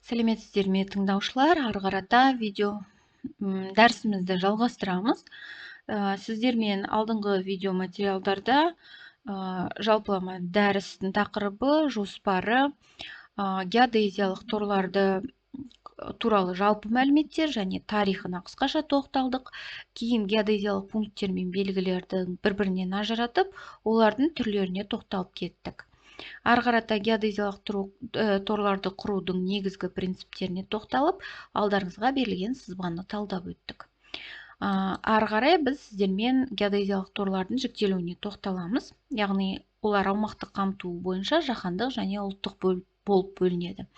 Сәлеметсіздер ме тыңдаушылар, ары қарата видео дәрісімізді жалғастырамыз. Сіздермен алдыңғы видео материалдарда жалпылама дәрістің тақырыбы, жоспары, геодезиялық торларды туралы жалпы мәліметтер және тарихына қысқаша тоқталдық. Кейін геодезиялық пункттер мен белгілерді бір-бірінен ажыратып, олардың түрлеріне тоқталып кеттік. Ары қарата геодезиялық торларды құрудың негізгі принциптеріне тоқталып, алдарыңызға берілген сызбаны талдап өттік. Ары қарай біз сіздермен геодезиялық торлардың жіктелуіне тоқталамыз. Яғни олар аумақтық қамту бойынша жаһандық және ұлттық болып бөлінеді.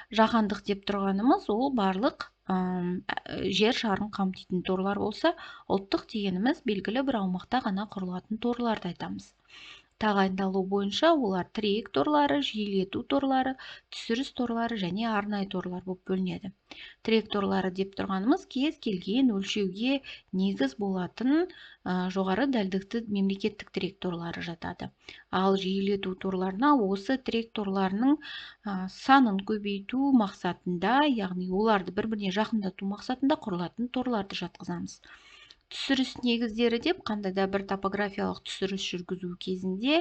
Жаһандық деп тұрғанымыз ол барлық жер шарын қамтитын торлар болса, ұлттық дегеніміз белгілі бір аумақта ғана құрылатын торларды айтамыз. Тағайындалу бойынша олар тірек торлары, жиілету торлары, түсіріс торлары және арнайы торлар болып бөлінеді. Тірек торлары деп тұрғанымыз кез келген өлшеуге негіз болатын жоғары дәлдікті мемлекеттік тірек торлары жатады. Ал жиілету торларына осы тірек торларының санын көбейту мақсатында, яғни оларды бір-біріне жақындату мақсатында құрылатын торларды жатқызамыз. Түсіріс негіздері деп қандай да бір топографиялық түсіріс жүргізу кезінде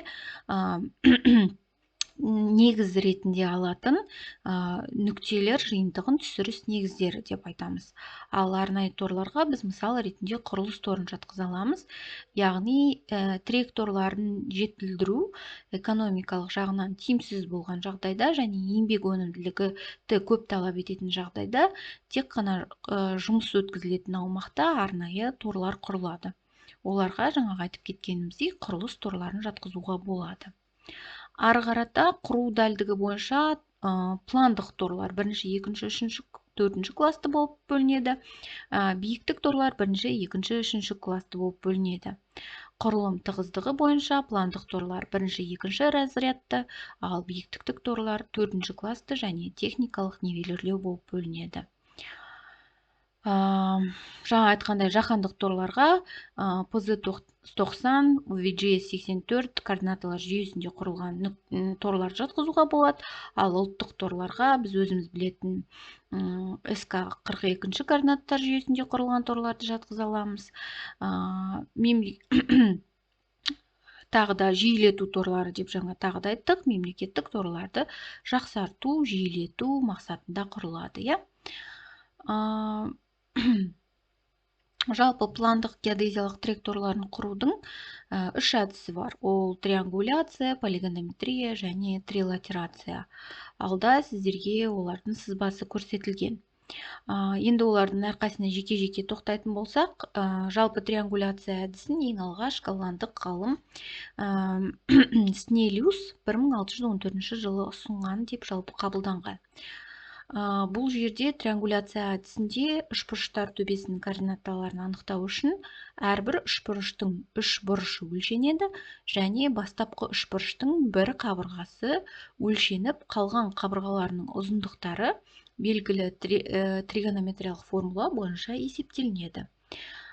негіз ретінде алатын нүктелер жиынтығын түсіріс негіздері деп айтамыз. Ал арнайы торларға біз мысал ретінде құрылыс торын жатқыза аламыз. Яғни тірек торларын жетілдіру экономикалық жағынан тиімсіз болған жағдайда және еңбек өнімділігі көп талап ететін жағдайда тек қана жұмыс өткізілетін аумақта арнайы торлар құрылады. Оларға жаңағы айтып кеткеніміздей құрылыс торларын жатқызуға болады. Ары қарата құру дәлдігі бойынша пландық торлар 1, 2, 3, 4 класты болып бөлінеді. Биіктік торлар 1, 2, 3 класты болып бөлінеді. Құрылым тығыздығы бойынша пландық торлар 1, 2 разрядты, ал биіктіктік торлар 4 класты және техникалық нивелирлеу болып бөлінеді. Жаңа айтқандай жаһандық торларға PZ90, VGS84 координаталар жүйесінде құрылған торлар жатқызуға болады. Ал ұлттық торларға біз өзіміз білетін SK42 координаттар жүйесінде құрылған торларды жатқыза аламыз. Тағы да жиілету торлары деп жаңа тағы да айттық, мемлекеттік торларды жақсарту, жиілету мақсатында құрылады. Жалпы пландық геодезиялық тірек торларын құрудың 3 әдісі бар. Ол триангуляция, полигонометрия және трилатерация. Алда сіздерге олардың сызбасы көрсетілген. Енді олардың әрқайсына жеке-жеке тоқтайтын болсақ, жалпы триангуляция әдісін ең алғаш голландық ғалым Снелиус 1614 жылы ұсынған деп жалпы қабылданған. Бұл жерде триангуляция әдісінде үшбұрыштар төбесінің координатталарын анықтау үшін әрбір үшбұрыштың 3 бұрышы өлшенеді және бастапқы үшбұрыштың бір қабырғасы өлшеніп, қалған қабырғаларының ұзындықтары белгілі тригонометриялық формула бойынша есептелінеді.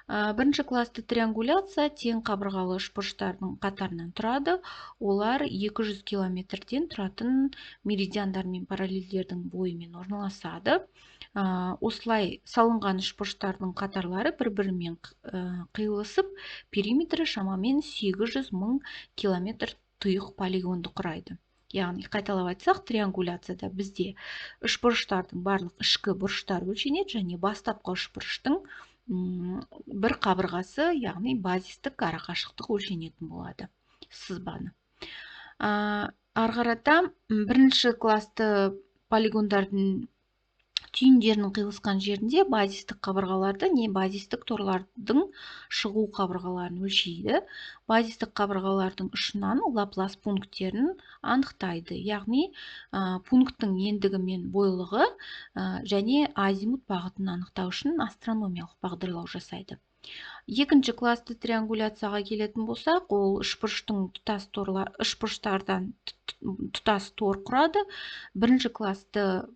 Бірінші класты триангуляция тең қабырғалы үшбұрыштардың қатарынан тұрады. Олар 200 километрден тұратын меридиандар мен параллельдердің бойымен орналасады. Осылай салынған үшбұрыштардың қатарлары бір-бірімен қиылысып, периметрі шамамен 800 000 километр тұйық полигонды құрайды. Яғни қайталап айтсақ, триангуляцияда бізде үшбұрыштардың барлық ішкі бұрыштары өлшенеді және бастапқы үшбұрыштың бір қабырғасы, яғни базистік арақашықтық өлшенетін болады сызбаны. Ары қарата бірінші класты полигондардың түйіндерінің қиылысқан жерінде базистік қабырғаларды не базистік торлардың шығу қабырғаларын өлшейді. Базистік қабырғалардың ұшынан лаплас пункттерін анықтайды. Яғни пункттің ендігі мен бойлығы және азимут бағытын анықтау үшін астрономиялық бағдарлау жасайды. Екінші класты триангуляцияға келетін болсақ, ол үшбұрыштардан тұтас тор құрады. Бірінші класты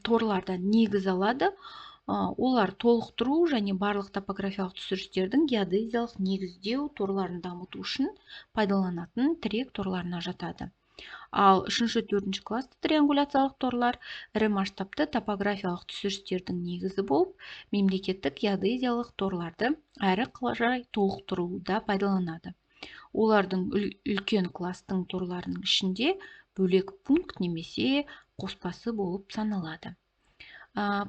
торлардан негіз алады. Олар толықтыру және барлық топографиялық түсірістердің геодезиялық негіздеу торларын дамыту үшін пайдаланатын тірек торларына жатады. Ал 3-4 класста триангуляциялық торлар ірі масштабты топографиялық түсірістердің негізі болып, мемлекеттік геодезиялық торларды әрі қарай толықтыруда пайдаланады. Олардың үлкен класстың торларының ішінде бөлек пункт немесе қоспасы болып саналады.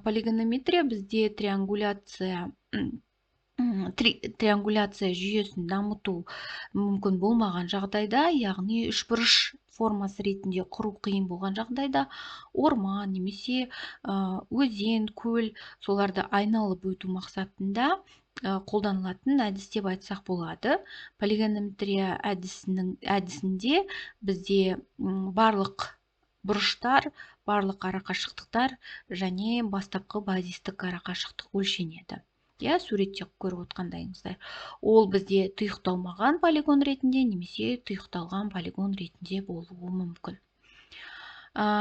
Полигонометрия бізде триангуляция жүйесін дамыту мүмкін болмаған жағдайда, яғни үшбұрыш формасы ретінде құру қиын болған жағдайда, орман немесе өзен, көл, соларды айналып өту мақсатында қолданылатын әдіс деп айтсақ болады. Полигонометрия әдісінде бізде барлық бұрыштар, барлық арақашықтықтар және бастапқы базистік арақашықтық өлшенеді. Суретте көріп отқандайыңыздай. Ол бізде тұйықталмаған полигон ретінде немесе тұйықталған полигон ретінде болуы мүмкін.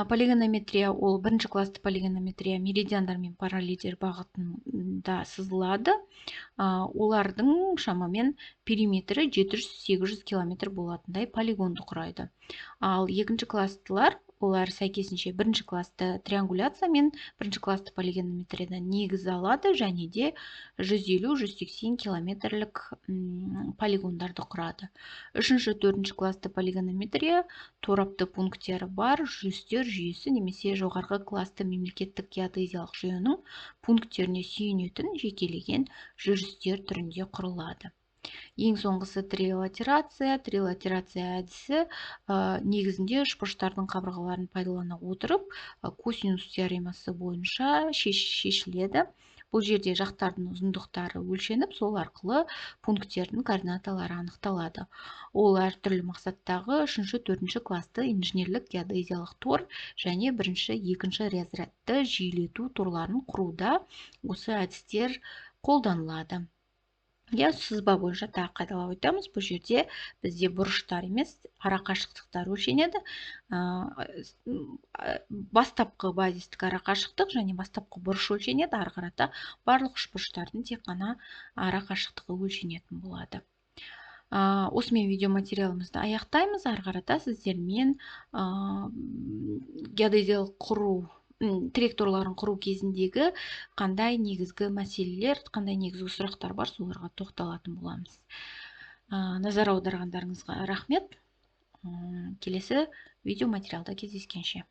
Полигонометрия ол бірінші класты полигонометрия меридиандар мен параллельдер бағытында сызылады. Олардың шамамен периметрі 700-800 км болатындай полигонды құрайды. Ал екінші класстылар, олар сәйкесінше бірінші класты триангуляция мен бірінші класты полигонометриядан негіз алады және де 150-180 километрлік полигондарды құрады. Үшінші, төртінші класты полигонометрия торапты пункттері бар жүрістер жүйесі немесе жоғарғы класты мемлекеттік геодезиялық жүйенің пункттеріне сүйенетін жекелеген жүрістер түрінде құрылады. Ең соңғысы трилатерация. Трилатерация әдісі негізінде үшбұрыштардың қабырғаларын пайдалана отырып, косинус теоремасы бойынша шешіледі. Бұл жерде жақтардың ұзындықтары өлшеніп, сол арқылы пункттердің координаталары анықталады. Ол әртүрлі мақсаттағы 3-4 класты инженерлік геодезиялық тор және 1-2 разрядты жиілету торларын құруда осы әдістер қолданылады. Сызба бойынша тағы қайталап айтамыз. Бұл жерде бізде бұрыштар емес, арақашықтықтар өлшенеді. Бастапқы базистік арақашықтық және бастапқы бұрыш өлшенеді. Ары қарата барлық үшбұрыштардың тек қана арақашықтығы өлшенетін болады. Осымен видеоматериалымызды аяқтаймыз. Ары қарата сіздермен геодезиялық құру тірек-торларын құру кезіндегі қандай негізгі мәселелер, қандай негізгі сұрақтар бар, соларға тоқталатын боламыз. Назар аударғандарыңызға рахмет. Келесі видеоматериалда кездескенше.